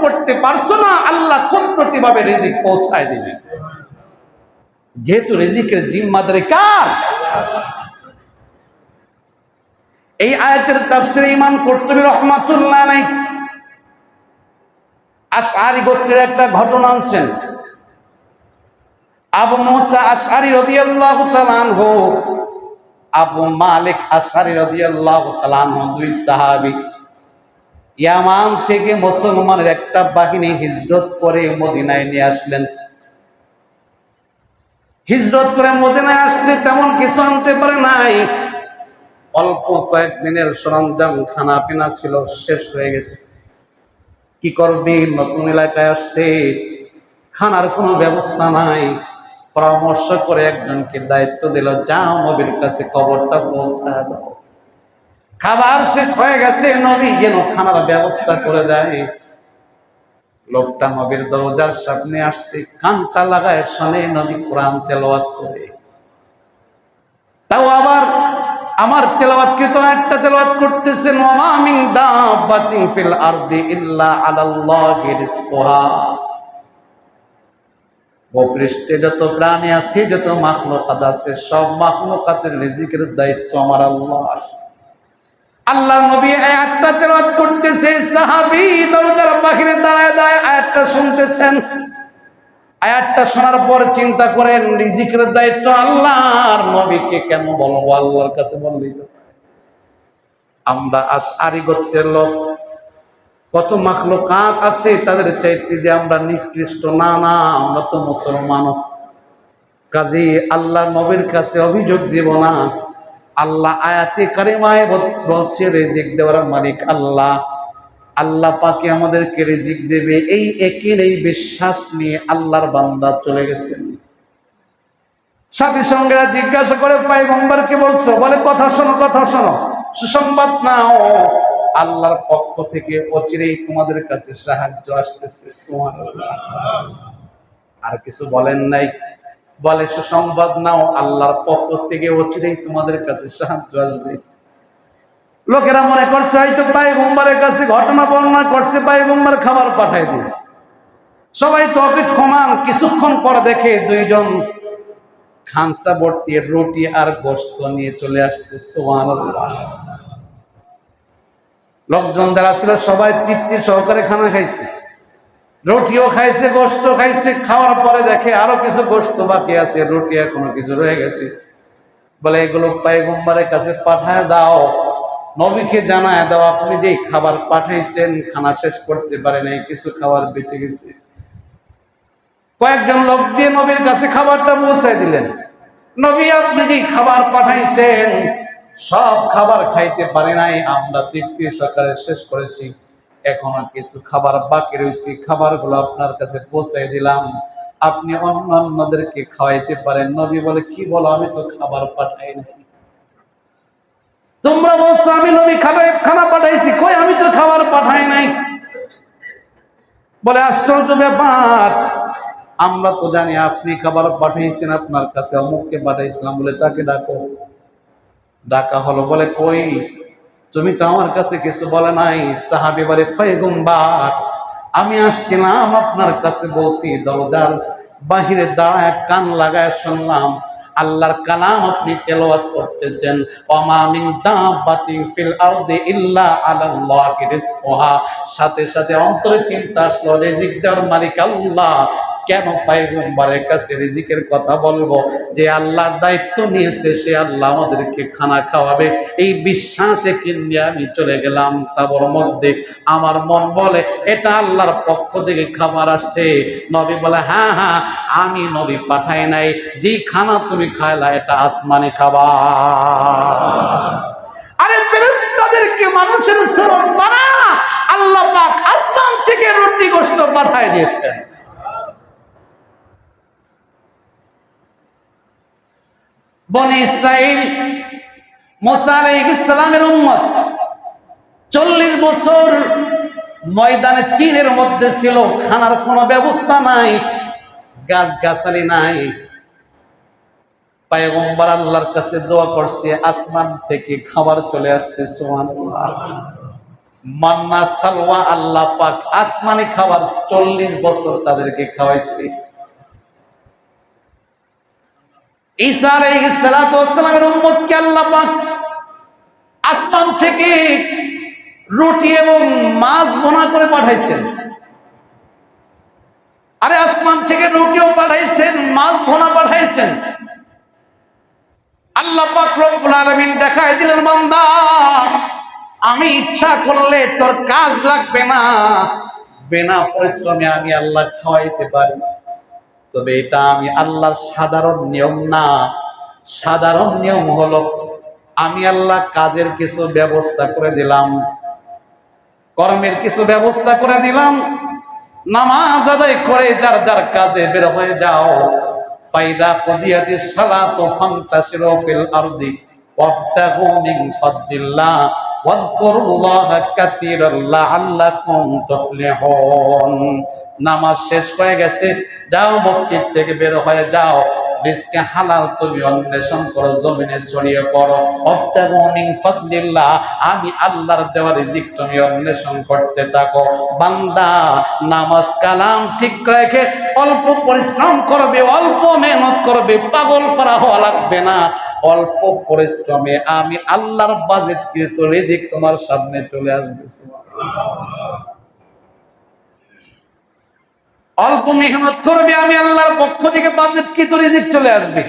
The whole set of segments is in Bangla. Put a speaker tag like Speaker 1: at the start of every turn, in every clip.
Speaker 1: করতে পারছো না, আল্লাহ কুদরতিভাবে রিজিক পৌঁছায় দিবেন। যেহেতু রিজিকের জিম্মাদারি কার? এই আয়াতের তাফসীরে ইমাম কুরতুবী রাহমাতুল্লাহ আলাইহি আশআরী গোত্রের একটা ঘটনা আনছেন। আবু মুসা আশআরী রাদিয়াল্লাহু তাআলা আনহু, আবু মালিক আশআরী রাদিয়াল্লাহু তাআলা আনহু, দুই সাহাবী ইয়ামান থেকে মুসলমানের একটা বাহিনী হিজরত করে মদিনায় নিয়ে আসলেন। হিজরত করে মদিনায় আসছে, তেমন কিছু আনতে পারে নাই। অল্প কয়েকদিনের সরঞ্জাম খানা পিনা ছিল, শেষ হয়ে গেছে। কি করবি? নতুন এলাকায় আসছে, খানার কোনো ব্যবস্থা নাই। পরামর্শ করে একজনকে দায়িত্ব দিল, যাও নবীর কাছে খবরটা পৌঁছা দাও। খাবার শেষ হয়ে গেছে, নবী যেন খানার ব্যবস্থা করে দেয়। লোকটা নবীর দরজার সামনে আসছে, কানটা লাগায় শোনে নবী কোরআন তেলাওয়াত করে। তাও আবার আমার তেলাওয়াতকৃত আয়াতটা তেলাওয়াত করতেছেন, ওয়া মা মিন দাব্বাতিন ফিল আরদি ইল্লা আলাল্লাহি রিজকুহা। ভূপৃষ্ঠে যত প্রাণী আছে, যত মাখলুকাত আছে, সব মাখলুকাতের রিজিকের দায়িত্ব আমার আল্লাহর। আল্লাহ নবী আয়াতটা তেলাওয়াত করতেছে, সাহাবী দরজার বাহিরে দাঁড়ায় দাঁড়ায় আয়াতটা শুনতেছেন। আয়াতটা শোনার পর চিন্তা করেন, রিজিকের দায়িত্ব আল্লাহর, নবীকে কেন বলবো? আল্লাহর কাছে বললেই তো। আমরা আশআরী গোত্রের লোক, কত মাখলুকাত আছে, তাদের চাইতে যে আমরা নিকৃষ্ট না, না, আমরা তো মুসলমান। কাজী আল্লাহ নবীর কাছে অভিযোগ দিব না। আল্লাহ আয়াতে কারিমায় বলছে রিজিক দেওয়ার মালিক আল্লাহ। আল্লাহ পাকে আমাদেরকে রিজিক দেবে, এই একিন, এই বিশ্বাস নিয়ে আল্লাহর বান্দা চলে গেছেন। সাথী সঙ্গেরা জিজ্ঞাসা করে, পয়গম্বরকে বলছো? বলে, কথা শোনো, কথা শোনো, সুসংবাদ নাও, আল্লাহর পক্ষ থেকে অচিরেই তোমাদের কাছে সাহায্য আসতেছে। সুবহানাল্লাহ। আর কিছু বলেন নাই, বলে সুসংবাদ নাও, আল্লাহর পক্ষ থেকে অচিরেই তোমাদের কাছে সাহায্য আসবে। লোকেরা মনে করছে হয়তো পয়গম্বরের কাছে ঘটনা বর্ণনা করছে, পয়গম্বর খাবার পাঠায় দিল। সবাই তো অপেক্ষমান। কিছুক্ষণ পর দেখে দুইজন খানসা ভর্তি রুটি আর গোশত নিয়ে চলে আসছে। সুবহানাল্লাহ। লোকজন যারা ছিল সবাই তৃপ্তি সহকারে খানা খাইছে, রুটিও খাইছে, গোশত খাইছে। খাওয়ার পরে দেখে আরো কিছু গোশত বাকি আছে, রুটি এখনো কিছু রয়ে গেছে। বলে, এগুলো পয়গম্বরের কাছে পাঠায় দাও, নবীকে জানায় দাও আপনি যে খাবার পাঠাইছেন, খানা শেষ করতে পারে নাই, কিছু খাবার বেঁচে গেছে। কয়েকজন লোক দিয়ে নবীর কাছে খাবারটা পৌঁছায় দিলেন। নবী, আপনি যে খাবার পাঠাইছেন, সব খাবার খাইতে পারি নাই, আমরা তৃপ্তি সহকারে শেষ করেছি, এখনো কিছু খাবার বাকি রয়েছে, খাবারগুলো আপনার কাছে পৌঁছাই দিলাম, আপনি অন্যদেরকে খাওয়াইতে পারেন। নবী বলে, কি বলো? আমি তো খাবার পাঠাই নাই। তোমরা বলছো আমি নবী খানা পাঠাইছি, কই আমি তো খাবার পাঠাই নাই। বলে, আশ্চর্য ব্যাপার, আমরা তো জানি আপনি খাবার পাঠাইছেন, আপনার কাছে অমুককে পাঠাইছিলাম। বলে, তাকে ডাকো। ডাকা হলো। বলে, কই? তুমি তো আমার কাছে কিছু বলে নাই। সাহাবী বলে, পয়গম্বর, আমি আসছিলাম আপনার কাছে বলতে, দরজার বাহিরে দাঁড়ায় কান লাগায় শুনলাম আল্লাহর কালাম আপনি তেলাওয়াত করতেছেন, ওয়া মিন দাব্বাতিন ফিল আরদি ইল্লা আলাল্লাহি রিজকুহা। সাথে সাথে অন্তরে চিন্তা আসলো, রিজিক দেওয়ার মালিক আল্লাহ, কেন পয়গম্বরের কাছে রিজিকের কথা বলবো? যে আল্লাহর দায়িত্ব নিয়েছে সে আল্লাহ আমাদেরকে খানা খাওয়াবে, এই বিশ্বাসে কিনে আমি চলে গেলাম। তার মধ্যে আমার মন বলে এটা আল্লাহর পক্ষ থেকে খাবার আসছে। নবী বলে, হ্যাঁ হ্যাঁ, আমি নবী পাঠাই নাই, যে খানা তুমি খাইলা এটা আসমানি খাবার। আরে ফেরেশতাদেরকে মানুষের সুরত বানা আল্লাহ পাক আসমান থেকে রুটি গোশত পাঠায় দিয়েছেন। বনি ইসরাইল মুসা আলাইহিস সালামের উম্মত 40 বছর ময়দানে তীরের মধ্যে ছিল, খানার কোনো ব্যবস্থা নাই, গাছগাছালি নাই। পয়গম্বর আল্লাহর কাছে দোয়া করছে, আসমান থেকে খাবার চলে আসছে। সুবহানাল্লাহ। মান্না সালওয়া আল্লাহ পাক আসমানি খাবার 40 বছর তাদেরকে খাওয়াইছে। ঈসা আলাইহিস সালাতু ওয়াস সালামের উম্মতকে আল্লাহ পাক আসমান থেকে রুটি এবং মাছ ভুনা করে পাঠাইছেন। আরে আসমান থেকে রুটিও পাঠাইছেন, মাছ ভুনা পাঠাইছেন। আল্লাহ পাক রব্বুল আলামিন দেখায় দিলেন, বান্দা আমি ইচ্ছা করলে তোর কাজ লাগবে না, বিনা পরিশ্রমে আমি আল্লাহ খাওয়াইতে পারি। তবে এটা আমি আল্লাহর সাধারণ নিয়ম না। সাধারণ নিয়ম হলো আমি আল্লাহ কাজের কিছু ব্যবস্থা করে দিলাম, কর্মের কিছু ব্যবস্থা করে দিলাম। নামাজ আদায় করে যার যার কাজে বের হয়ে যাও। ফাইদা কুদিয়াতিস সালাতু ফান্তাশিরু ফিল আরদি ওয়াবতাগু মিন ফাদলিল্লাহ ওয়াযকুরুল্লাহা কাসীরান লাআল্লাকুম তুফলিহুন। নামাজ শেষ হয়ে গেছে, যাও মসজিদ থেকে বের হয়ে যাও, রিজকে হালাল তুমি অন্বেষণ করো, জমিনে ছড়িয়ে পড়ো। ওয়াবতাগু মিন ফাদলিল্লাহ, আমি আল্লাহর দেওয়া রিজিক তুমি অন্বেষণ করতে থাকো। বান্দা নামাজ কালাম ঠিক রেখে অল্প পরিশ্রম করবে, অল্প মেহনত করবে, পাগল করা হওয়া লাগবে না। অল্প পরিশ্রমে আমি আল্লাহর বাজেটকৃত রিজিক তোমার সামনে চলে আসবে। অল্প মেহনত করবে, আমি আল্লাহর পক্ষ থেকে বাজেটকৃত রিজিক চলে আসবে।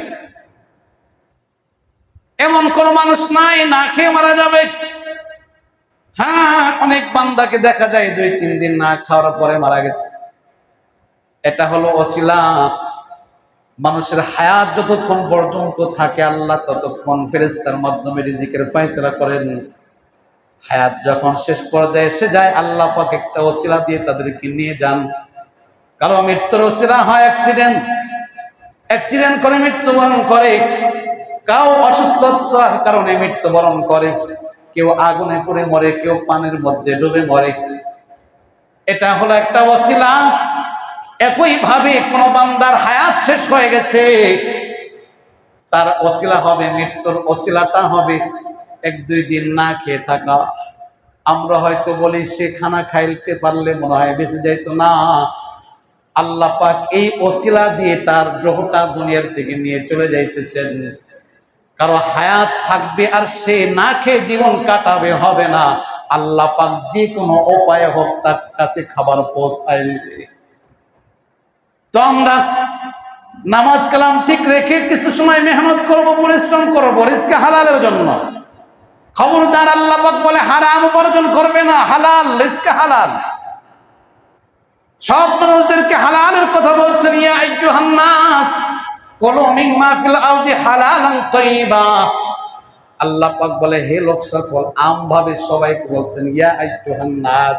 Speaker 1: এমন কোন মানুষ নাই না খেয়ে মারা যাবে। হ্যাঁ, অনেক বান্দাকে দেখা যায় 2-3 দিন না খাওয়ার পরে মারা গেছে। এটা হলো ওসিলা। মানুষের হায়াত যতক্ষণ পর্যন্ত থাকে আল্লাহ ততক্ষণ ফেরেশতার মাধ্যমে রিজিকের ফয়সালা করেন। হায়াত যখন শেষ পর্যায়ে এসে যায় আল্লাহ পাক একটা ওসিলা দিয়ে তাদেরকে নিয়ে যান। কারো মৃত্যুর ওসিলা হয় অ্যাক্সিডেন্ট করে মৃত্যুবরণ করে, কাউ অসুস্থতার কারণে মৃত্যুবরণ করে, কেউ আগুনে পুড়ে মরে, কেউ পানির মধ্যে ডুবে মরে। এটা হলো একটা ওসিলা। একই ভাবে কোন বান্দার হায়াত শেষ হয়ে গেছে, তার ওসিলা হবে, মৃত্যুর ওসিলাটা হবে 1-2 দিন না খেয়ে থাকা। আমরা হয়তো বলি সে খানা খাইতে পারলে মনে হয় বেঁচে যাইতো না। আল্লাহ পাক এই ওসিলা দিয়ে তার রূহটা দুনিয়ার থেকে নিয়ে চলে যাইতেছেন। কারো হায়াত থাকবে আর সে না খেয়ে জীবন কাটাবে, হবে না। আল্লাহ পাক যে কোনো উপায়ে হোক তার কাছে খাবার পৌঁছায় দিবে। তো আমরা নামাজ কালাম ঠিক রেখে কিছু সময় মেহনত করব, পরিশ্রম করব রিজকে হালালের জন্য। খবরদার আল্লাহ পাক বলে হারাম উপার্জন করবে না, হালাল রিজকে হালাল। সব মানুষদেরকে হালালের কথা বলছেন, ইয়া আইয়ুহান নাস কুলু মিম্মা ফিল আরদি হালালান তাইয়্যিবা। আল্লাহ পাক বলে হে লোক সকল, আমভাবে সবাইকে বলছেন ইয়া আইয়ুহান নাস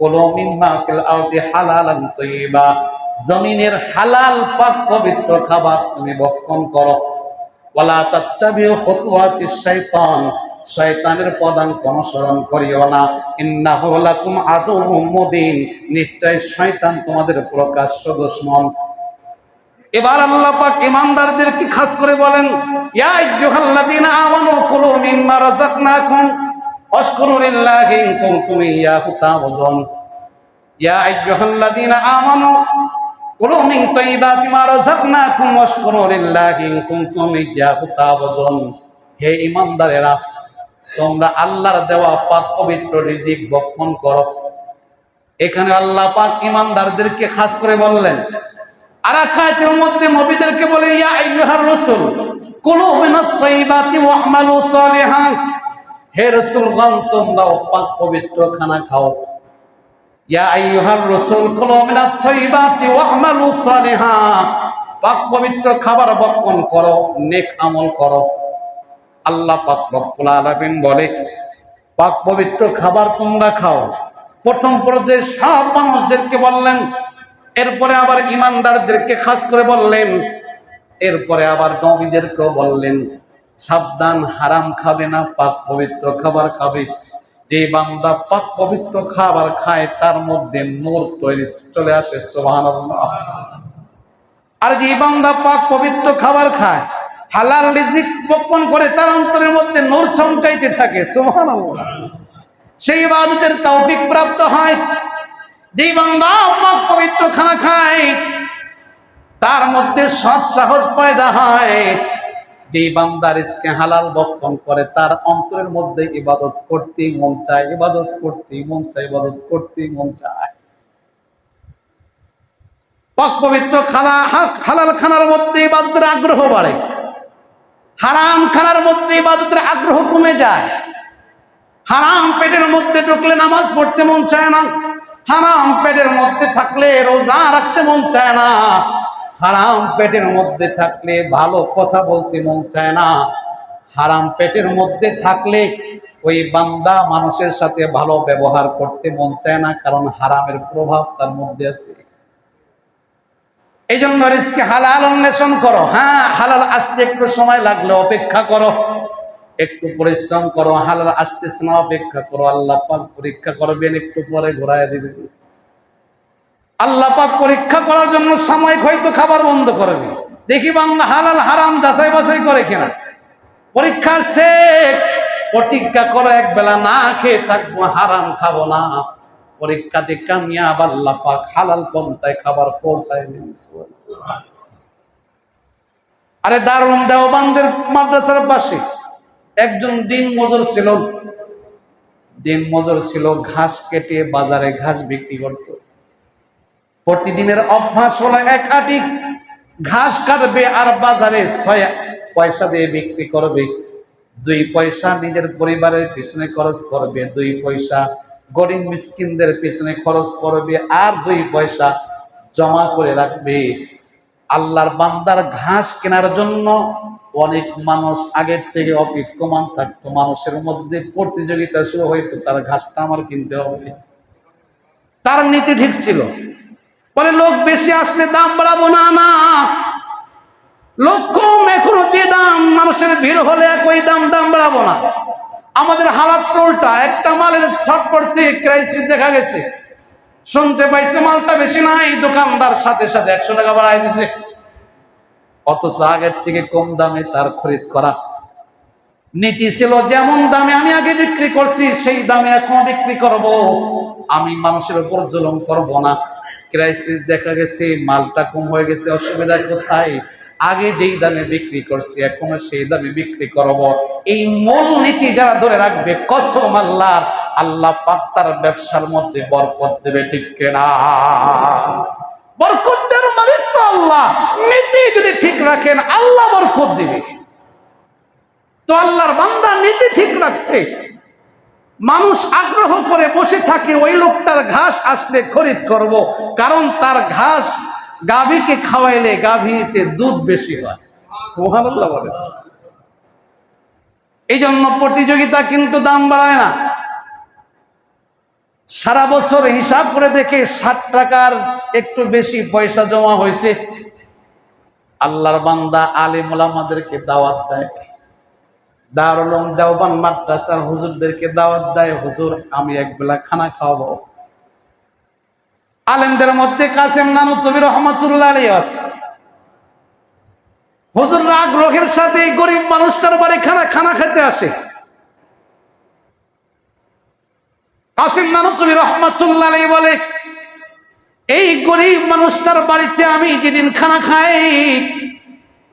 Speaker 1: কুলু মিম্মা ফিল আরদি হালালান তাইয়্যিবা। জমিনের হালাল পাক পবিত্র খাবার তুমি ভক্ষণ করো। ওয়ালা তাত্তাবিউ খুতুওয়াতিশ শাইতান, শয়তানের পদাঙ্ক অনুসরণ করিও না। ইন্নাহু লাকুম আদুউম মুবিন, নিশ্চয় শয়তান তোমাদের প্রকাশ্য দুশমন। এবার আল্লাহ পাক ঈমানদারদেরকে খাস করে বলেন, ইয়া আইয়ুহাল্লাযীনা আমানু কুলু মিম্মা রাযাকনাকুম ওয়াশকুরু লিল্লাহি ইন কুনতুম ইয়্যাহু তা'বুদুন। ইয়া আইয়ুহাল্লাযীনা আমানু কুলু মিন তাইয়্যিবাতি মা রাযাকনাকুম ওয়াশকুরু লিল্লাহি ইন কুনতুম ইয়্যাহু তা'বুদুন। হে ঈমানদারেরা, তোমরা আল্লাহর দেওয়া পাক পবিত্র রিজিক ভক্ষণ করো। এখানে আল্লাহ পাক ঈমানদারদেরকে খাস করে বললেন। আর আয়াতের মধ্যে নবীদেরকে বলে ইয়া আইয়ুহার রাসূল কুলু মিনাত তাইয়্যিবাতি ওয়া'মালু সালিহান। হে রাসূলগণ, তোমরা পাক পবিত্র খানা খাও। ইয়া আইয়ুহার রাসূল কুলু মিনাত তাইয়্যিবাতি ওয়া'মালু সালিহান, পাক পবিত্র খাবার ভক্ষণ করো, নেক আমল করো। আল্লাহ পাক রব্বুল আলামিন বলে পাক পবিত্র খাবার তোমরা খাও। প্রথম পর্যায়ে সব মানুষদেরকে বললেন, এরপরে আবার ঈমানদারদেরকে খাস করে বললেন, এরপরে আবার নবীদেরকেও বললেন সাবধান, হারাম খাবে না, পাক পবিত্র খাবার খাবে। যে বান্দা পাক পবিত্র খাবার খায় তার মধ্যে নূর তৈরি চলে আসে, সুবহানাল্লাহ। আর যে বান্দা পাক পবিত্র খাবার খায়, হালাল রিজিক ভক্ষণ করে, তার অন্তরের মধ্যে নূর চমকাইতে থাকে, সুবহানাল্লাহ। সেই ইবাদতের তৌফিক প্রাপ্ত হয়। যে বান্দা পাক পবিত্র খানা খায় তার মধ্যে সৎ সাহস পয়দা হয়। যে বান্দা রিজকে হালাল ভক্ষণ করে তার অন্তরের মধ্যে ইবাদত করতেই মন চায়, ইবাদত করতেই মন চায়, ইবাদত করতেই মন চায়। পাক পবিত্র হালাল খানার মধ্যে ইবাদতের আগ্রহ বাড়ে, হারাম খানার মধ্যে ইবাদতের আগ্রহ কমে যায়। হারাম পেটের মধ্যে ঢুকলে নামাজ পড়তে মন চায় না, হারাম পেটের মধ্যে থাকলে রোজা রাখতে মন চায় না, হারাম পেটের মধ্যে থাকলে ভালো কথা বলতে মন চায় না, হারাম পেটের মধ্যে থাকলে ওই বান্দা মানুষের সাথে ভালো ব্যবহার করতে মন চায় না, কারণ হারামের প্রভাব তার মধ্যে আছে। এই জন্য রিজকে হালাল অন্বেষণ করো। হ্যাঁ, হালাল আসতে একটু সময় লাগলে অপেক্ষা করো, একটু পরিশ্রম করো, হালাল আসতেছে না অপেক্ষা করো, আল্লাহ পাক পরীক্ষা করবেন, একটু পরে ঘুরায় দিবেন। আল্লাহ পাক পরীক্ষা করার জন্য সাময়িক হয়তো খাবার বন্ধ করবে, দেখি বান্দা হালাল হারাম যাচাই বাছাই করে কিনা। পরীক্ষার শেষ, প্রতিজ্ঞা করো এক বেলা না খেয়ে থাকবো, হারাম খাবো না। পরীক্ষাতে কামিয়াব, আল্লাহ পাক হালাল পন্থায় খাবার পৌঁছায় দিন। আরে দারুল দেওবন্দের মাদ্রাসার পাশে একজন দিন মজুর ছিল, ঘাস কেটে বাজারে ঘাস বিক্রি করত। প্রতিদিনের অভ্যাস হলো এক আটি ঘাস কাটবে আর বাজারে 6 পয়সা দিয়ে বিক্রি করবে। 2 পয়সা নিজের পরিবারের পিছনে খরচ করবে, 2 পয়সা গরিব মিসকিনদের পিছনে খরচ করবে, আর 2 পয়সা জমা করে রাখবে। আল্লাহর বান্দার ঘাস কেনার জন্য অনেক মানুষ আগের থেকে অপেক্ষমান থাকতো, মানুষের মধ্যে প্রতিযোগিতা শুরু হইতো, তার ঘাসটা আমার কিনতে হবে। তার নীতি ঠিক ছিল, বলে লোক বেশি আসলে দাম বাড়াবো না, না লোক কম, এখনো যে দাম, মানুষের ভিড় হলে একই দাম বাড়াবো না। আমাদের হালাত উল্টা, একটা মালের শর্ট পড়ছে, ক্রাইসিস দেখা গেছে, শুনতে পাইছে মালটা বেশি নাই, দোকানদার সাথে সাথে 100 টাকা বাড়াই দিছে, অথচ আগের থেকে কম দামে তার খরিদ করা। নীতি ছিল যেমন দামে আমি আগে বিক্রি করছি সেই দামে এখন বিক্রি করব, আমি মানুষের উপর জুলুম করব না। ক্রাইসিস দেখা গেছে, মালটা কম হয়ে গেছে, অসুবিধা কোথায়? আগে যেই দামে বিক্রি করছি এখন সেই দামে বিক্রি করব। এই মূল নীতি যারা ধরে রাখবে, কসম আল্লাহর, আল্লাহ পাক তার ব্যবসার মধ্যে বরকত দেবে, ঠিক কিনা? বরকতের মালিক তো আল্লাহ, নীতি যদি ঠিক রাখেন আল্লাহ বরকত দিবে। তো আল্লাহর বান্দা নীতি ঠিক রাখছে, মানুষ আগ্রহ করে বসে থাকে ওই লোকটার ঘাস আসলে খরিদ করব, কারণ তার ঘাস গাভীকে খাওয়াইলে গাভীতে দুধ বেশি হয়। সুবহানাল্লাহ বলে। এই জন্য প্রতিযোগিতা কিন্তু দাম বাড়ায় না। সারা বছর হিসাব করে দেখে 60 টাকার একটু বেশি পয়সা জমা হয়েছে, আল্লাহর বান্দা আলেম ওলামাদেরকে দাওয়াত দেয়, দারুল দেওবন্দ মাদ্রাসার হুজুরদেরকে দাওয়াত দেয়, হুজুর আমি একবেলা খানা খাওয়াবো। আলেমদের মধ্যে কাসেম নানুতুবি রহমাতুল্লাহ আলাইহি আছে। হুজুররা আগ্রহের সাথে গরিব মানুষটার বাড়ি খানা খেতে আসে। কাসেম নানুতুবি রহমাতুল্লাহ আলাইহি বলে, এই গরিব মানুষটার বাড়িতে আমি যেদিন খানা খাই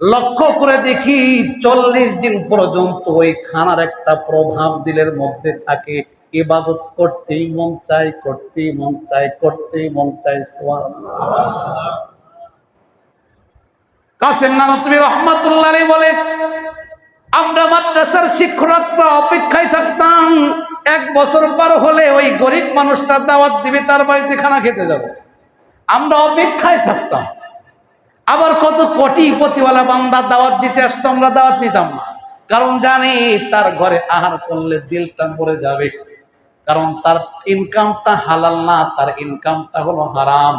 Speaker 1: লক্ষ্য করে দেখি 40 দিন পর্যন্ত ওই খানার একটা প্রভাব দিলের মধ্যে থাকে, ইবাদত করতেই মন চায়, করতেই মন চায়, করতেই মন চায়। সুবহানাল্লাহ। কাসেম নানুতুবি রহমাতুল্লাহ আলাইহি বলে, আমরা মাদ্রাসার শিক্ষকরা অপেক্ষায় থাকতাম 1 বছর পার হলে ওই গরিব মানুষটা দাওয়াত দিবে, তার বাড়িতে খানা খেতে যাব, আমরা অপেক্ষায় থাকতাম। আবার কত কোটিপতিওয়ালা বান্দা দাওয়াত দিতে আসতো, আমরা দাওয়াত নিতাম না, কারণ জানি তার ঘরে আহার করলে দিলটা মরে যাবে, কারণ তার ইনকামটা হালাল না, তার ইনকামটা হলো হারাম,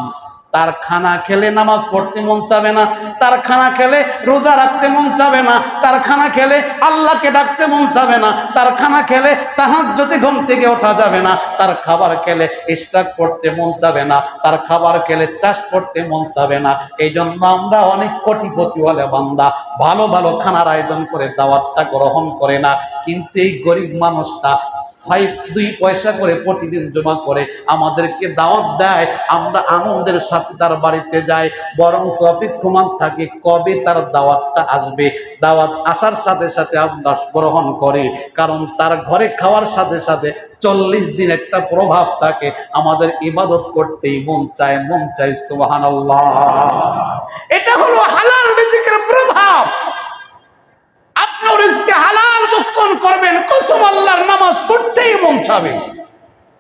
Speaker 1: তার খানা খেলে নামাজ পড়তে মন চাবে না, তার খানা খেলে রোজা রাখতে মন চাবে না, তার খানা খেলে আল্লাহকে ডাকতে মন চাবে না, তার খানা খেলে তাহাজ্জুদে ঘুম থেকে ওঠা যাবে না, তার খাবার খেলে ইশরাক করতে মন চাবে না, তার খাবার খেলে চাষ করতে মন চাবে না। এই জন্য আমরা অনেক কোটিপতিওয়ালা বান্দা ভালো ভালো খানার আয়োজন করে দাওয়াতটা গ্রহণ করে না, কিন্তু এই গরিব মানুষটা 2 পয়সা করে প্রতিদিন জমা করে আমাদেরকে দাওয়াত দেয়, আমরা আনন্দের সাথে তার বাড়িতে যাই, বরং অপেক্ষমান থাকি কবে তার দাওয়াতটা আসবে। দাওয়াত আসার সাথে সাথে আমরা গ্রহণ করি, কারণ তার ঘরে খাওয়ার সাথে সাথে 40 দিন একটা প্রভাব থাকে, আমাদের ইবাদত করতেই মন চায়। সুবহানাল্লাহ। এটা হলো হালাল রিজিকের প্রভাব। আপনার রিজকে হালাল ভক্ষণ করবেন, কসম আল্লাহর, নামাজ পড়তেই মন চাবে।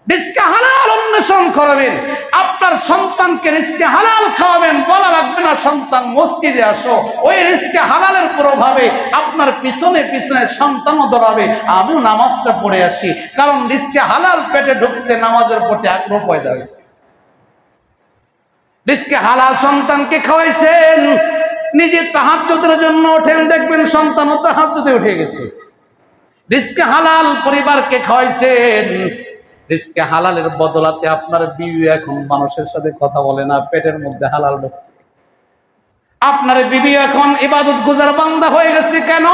Speaker 1: রিজকে হালাল অন্বেষণ করবেন, আপনার সন্তানকে রিজকে হালাল খাওয়াবেন, বলা লাগবে না সন্তান মসজিদে আসো। ওই রিজকে হালালের প্রভাবে আপনার পিছনে পিছনে সন্তানও দৌড়াবে, আমিও নামাজটা পড়ে আসি, কারণ রিজকে হালাল পেটে ঢুকছে, নামাজের প্রতি আগ্রহ পয়দা হয়েছে। রিজকে হালাল সন্তানকে খাওয়াইছেন, নিজে তাহাজ্জুদের জন্য ওঠেন, দেখবেন সন্তানও তাহাজ্জুদে উঠে গেছে। রিজকে হালাল পরিবারকে খাওয়াইছেন, রিজকে হালালের বদলাতে আপনার বিবি এখন মানুষের সাথে কথা বলে না, পেটের মধ্যে হালাল ঢুকছে। আপনার বিবি এখন ইবাদত গুজার বান্দা হয়ে গেছে। কেন?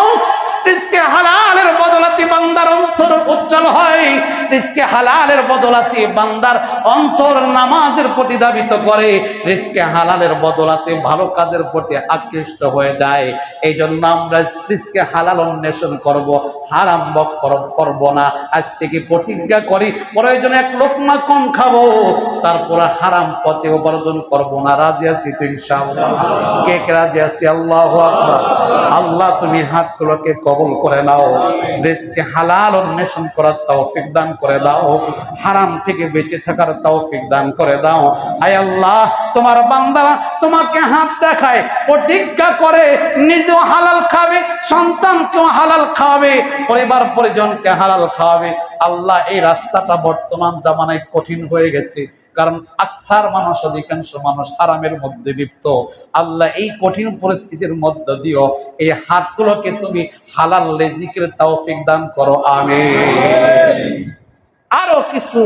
Speaker 1: রিজকে হালালের বদলাতে বান্দার অন্তর উজ্জ্বল হয়, রিজকে হালালের বদলাতে বান্দার অন্তর নামাজের প্রতি ধাবিত করে, রিজকে হালালের বদলাতে ভালো কাজের প্রতি আকৃষ্ট হয়ে যায়। এই জন্য আমরা রিজকে হালাল অন্বেষণ করব, হারাম ভক্ষণ করব না। আজ থেকে প্রতিজ্ঞা করি, প্রয়োজনে 1 লোকমা কম খাবো, তারপর হারাম পথে উপার্জন করব না। রাজি আছি তো ইনশাআল্লাহ? কে কে রাজি আছি? আল্লাহু আকবার। আল্লাহ তুমি হাতগুলোকে কবুল করে নাও, রিজকে হালাল অন্বেষণ করার তৌফিক দান করে দাও, হারাম থেকে বেঁচে থাকার তৌফিক দান করে দাও। আয় আল্লাহ, তোমার বান্দারা তোমাকে হাত দেখায়, প্রতিজ্ঞা করে নিজেও হালাল খাবে, সন্তানকেও হালাল খাওয়াবে, পরিবার পরিজনকে হালাল খাওয়াবে। আল্লাহ, এই রাস্তাটা বর্তমান জামানায় কঠিন হয়ে গেছে, কারণ আকসার মানুষ, অধিকাংশ মানুষ হারামের মধ্যে লিপ্ত। আল্লাহ, এই কঠিন পরিস্থিতির মধ্য দিও এই হাতগুলোকে তুমি হালাল রিজিকের তৌফিক দান করো। আমিন। আরো কিছু